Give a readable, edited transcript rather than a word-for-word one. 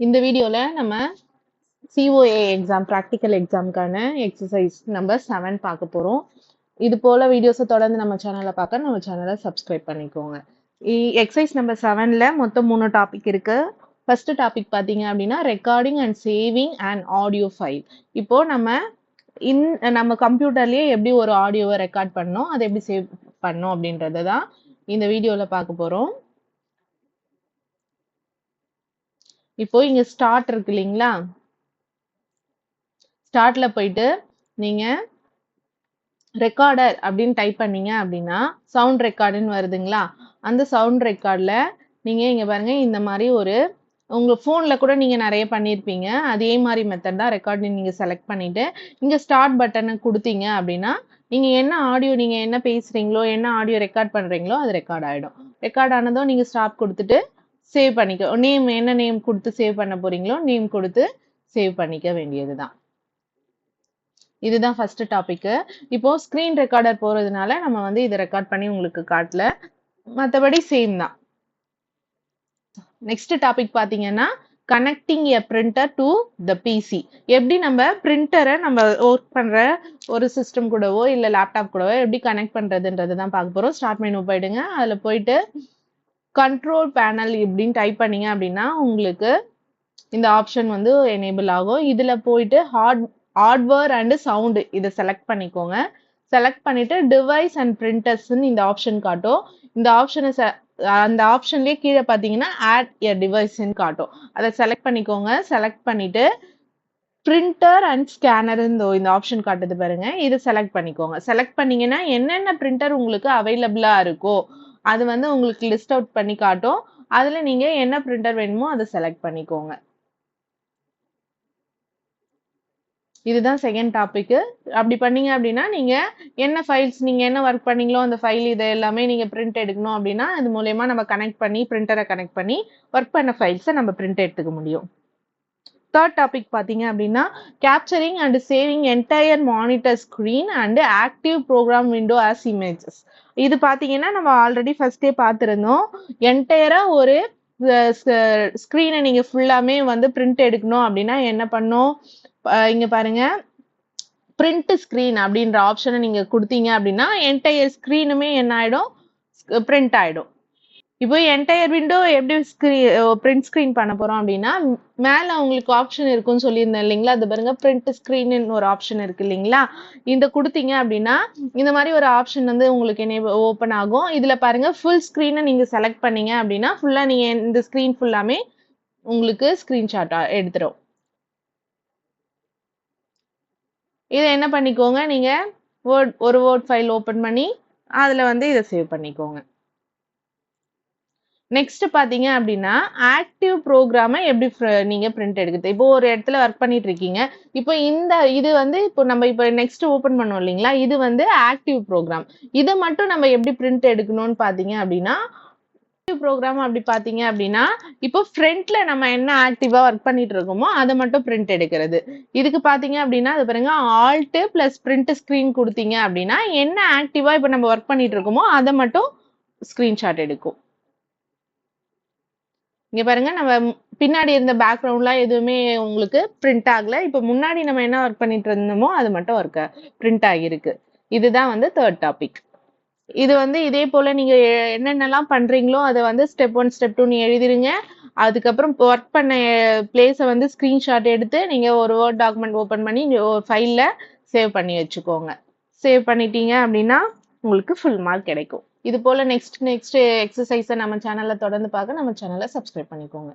இந்த வீடியோல நம்ம COA எக்ஸாம் ப்ராக்டிக்கல் எக்ஸாம்க்கான எக்ஸசைஸ் நம்பர் 7 பார்க்க போறோம். இது போல வீடியோஸை தொடர்ந்து நம்ம சேனலை பார்க்க நம்ம சேனலை சப்ஸ்கிரைப் பண்ணிக்கோங்க. எக்ஸசைஸ் நம்பர் 7ல மொத்தம் 3 டாபிக் இருக்கு. ஃபர்ஸ்ட் டாபிக் பார்த்தீங்க அப்படின்னா recording and saving and audio file. இப்போ நம்ம கம்ப்யூட்டர்லயே எப்படி ஒரு ஆடியோவை ரெக்கார்ட் பண்ணோம், அதை எப்படி சேவ் பண்ணோம் அப்படின்றத தான் இந்த வீடியோல பார்க்க போறோம். இப்போ இங்க ஸ்டார்ட் இருக்கு இல்லைங்களா, ஸ்டார்ட்ல போயிட்டு நீங்க ரெக்கார்டர் அப்படின்னு டைப் பண்ணீங்க அப்படின்னா சவுண்ட் ரெக்கார்டுன்னு வருதுங்களா, அந்த சவுண்ட் ரெக்கார்ட்ல நீங்க இங்க பாருங்க இந்த மாதிரி உங்க போன்ல கூட நீங்க நிறைய பண்ணிருப்பீங்க. அதே மாதிரி மெத்தட் தான் ரெக்கார்டிங். நீங்க செலக்ட் பண்ணிட்டு இங்க ஸ்டார்ட் பட்டனை கொடுத்தீங்க அப்படின்னா நீங்க என்ன ஆடியோ, நீங்க என்ன பேசுறீங்களோ, என்ன ஆடியோ ரெக்கார்ட் பண்றீங்களோ அது ரெக்கார்ட் ஆயிடும். ரெக்கார்ட் ஆனதும் நீங்க ஸ்டாப் கொடுத்துட்டு சேவ் பண்ணிக்க, நேம் என்ன நேம் கொடுத்து சேவ் பண்ண போறீங்களோ நேம் கொடுத்து சேவ் பண்ணிக்க வேண்டியதுதான். இதுதான் ஃபர்ஸ்ட் டாபிக். இப்போ ஸ்கிரீன் ரெக்கார்டர் போறதுனால நம்ம இதை ரெக்கார்ட் பண்ணி உங்களுக்கு காட்டல, மற்றபடி சேம் தான். நெக்ஸ்ட் டாபிக் பாத்தீங்கன்னா connecting a printer to the PC. எப்படி நம்ம பிரிண்டரை நம்ம ஒர்க் பண்ற ஒரு சிஸ்டம் கூடவோ இல்ல லேப்டாப் கூடவோ எப்படி கனெக்ட் பண்றதுன்றது தான் பார்க்க போறோம். ஸ்டார்ட் மெனு போயிடுங்க. அதுல போயிட்டு கண்ட்ரோல் பேனல் இப்படின்னு டைப் பண்ணீங்க அப்படின்னா உங்களுக்கு இந்த ஆப்ஷன் எனேபிள் ஆகும். இதுல போயிட்டு ஹார்ட்வேர் அண்ட் சவுண்ட் இதை செலக்ட் பண்ணிக்கோங்க. செலக்ட் பண்ணிட்டு டிவைஸ் அண்ட் பிரிண்டர்ஸ் இந்த ஆப்ஷன் காட்டும். இந்த ஆப்ஷனை அந்த ஆப்ஷன்லயே கீழே பாத்தீங்கன்னா ஆட் எ டிவைஸ்ன்னு காட்டும். அதை செலக்ட் பண்ணிக்கோங்க. செலக்ட் பண்ணிட்டு பிரிண்டர் அண்ட் ஸ்கேனர் இந்த ஆப்ஷன் காட்டுது பாருங்க, இதை செலக்ட் பண்ணிக்கோங்க. செலக்ட் பண்ணீங்கன்னா என்னென்ன பிரிண்டர் உங்களுக்கு அவைலபிளா இருக்கோ அது உங்களுக்கு லிஸ்ட் அவுட் பண்ணி காட்டும். அதுல நீங்க என்ன பிரிண்டர் வேணுமோ அதை செலக்ட் பண்ணிக்கோங்க. இதுதான் செகண்ட் டாபிக். அப்படி பண்ணீங்க அப்படின்னா நீங்க என்ன ஃபைல்ஸ், நீங்க என்ன ஒர்க் பண்ணீங்களோ அந்த ஃபைல் இதை எல்லாமே நீங்க பிரிண்ட் எடுக்கணும் அப்படின்னா அது மூலயமா நம்ம கனெக்ட் பண்ணி பிரிண்டரை கனெக்ட் பண்ணி ஒர்க் பண்ண ஃபைல்ஸை நம்ம பிரிண்ட் எடுத்துக்க முடியும். தேர்ட் டாபிக் பாத்தீங்க அப்படின்னா capturing and saving entire monitor screen and active program window as images. இது பாத்தீங்கன்னா நம்ம ஆல்ரெடி ஃபர்ஸ்டே பார்த்திருந்தோம். என்டையரா ஒரு ஸ்கிரீனை நீங்க ஃபுல்லாமே பிரிண்ட் எடுக்கணும் அப்படின்னா என்ன பண்ணும், இங்க பாருங்க பிரிண்ட் ஸ்கிரீன் அப்படின்ற ஆப்ஷனை நீங்க கொடுத்தீங்க அப்படின்னா என்டையர் ஸ்கிரீனுமே என்ன ஆயிடும், பிரிண்ட் ஆயிடும். இப்போ என்டையர் விண்டோ எப்படி பிரிண்ட் ஸ்கிரீன் பண்ண போறோம் அப்படின்னா மேல உங்களுக்கு ஆப்ஷன் இருக்குன்னு சொல்லியிருந்தேன் இல்லைங்களா, அது பாருங்க பிரிண்ட் ஸ்கிரீன் ஒரு ஆப்ஷன் இருக்கு இல்லைங்களா, இந்த கொடுத்தீங்க அப்படின்னா இந்த மாதிரி ஒரு ஆப்ஷன் உங்களுக்கு ஓப்பன் ஆகும். இதுல பாருங்க ஃபுல் ஸ்கிரீனை நீங்க செலக்ட் பண்ணீங்க அப்படின்னா ஃபுல்லா நீங்க இந்த ஸ்கிரீன் ஃபுல்லாமே உங்களுக்கு ஸ்கிரீன்ஷாட் எடுத்துரும். இதை என்ன பண்ணிக்கோங்க, நீங்க ஒரு வேர்ட் ஃபைல் ஓபன் பண்ணி அதுல இதை சேவ் பண்ணிக்கோங்க. நெக்ஸ்ட் பாத்தீங்க அப்படின்னா ஆக்டிவ் ப்ரோக்ராமை எப்படி நீங்க பிரிண்ட் எடுக்குது. இப்போ ஒரு இடத்துல ஒர்க் பண்ணிட்டு இருக்கீங்க. இப்போ இது இப்போ நம்ம இப்போ நெக்ஸ்ட் ஓபன் பண்ணோம் இல்லைங்களா, இது ஆக்டிவ் ப்ரோக்ராம். இதை மட்டும் நம்ம எப்படி பிரிண்ட் எடுக்கணும்னு பாத்தீங்க அப்படின்னா ப்ரோக்ராம் அப்படி பாத்தீங்க அப்படின்னா இப்போ ஃப்ரண்ட்ல நம்ம என்ன ஆக்டிவா ஒர்க் பண்ணிட்டு இருக்கோமோ அதை மட்டும் பிரிண்ட் எடுக்கிறது. இதுக்கு பாத்தீங்க அப்படின்னா அது பாருங்க ஆல்ட் பிளஸ் பிரிண்ட் ஸ்கிரீன் கொடுத்தீங்க அப்படின்னா என்ன ஆக்டிவா இப்போ நம்ம ஒர்க் பண்ணிட்டு இருக்கோமோ அதை மட்டும் ஸ்கிரீன்ஷாட் எடுக்கும். இங்க பாருங்க நம்ம பின்னாடி இருந்த பேக்ரவுண்ட்லாம் எதுவுமே உங்களுக்கு பிரிண்ட் ஆகல. இப்போ முன்னாடி நம்ம என்ன ஒர்க் பண்ணிட்டு இருந்தோமோ அது மட்டும் பிரிண்ட் ஆகிருக்கு. இதுதான் தேர்ட் டாபிக். இது இதே போல நீங்க என்னென்னலாம் பண்றீங்களோ அதை ஸ்டெப் 1 ஸ்டெப் 2 நீ எழுதிருங்க. அதுக்கப்புறம் ஒர்க் பண்ண பிளேஸை ஸ்கிரீன்ஷாட் எடுத்து நீங்க ஒரு வேர்ட் டாக்குமெண்ட் ஓபன் பண்ணி ஒரு ஃபைல்ல சேவ் பண்ணி வச்சுக்கோங்க. சேவ் பண்ணிட்டீங்க அப்படின்னா உங்களுக்கு ஃபுல் மார்க் கிடைக்கும். இது போல நெக்ஸ்ட் எக்ஸசைஸை நம்ம சேனல்ல தொடர்ந்து பார்க்க நம்ம சேனலை சப்ஸ்கிரைப் பண்ணிக்கோங்க.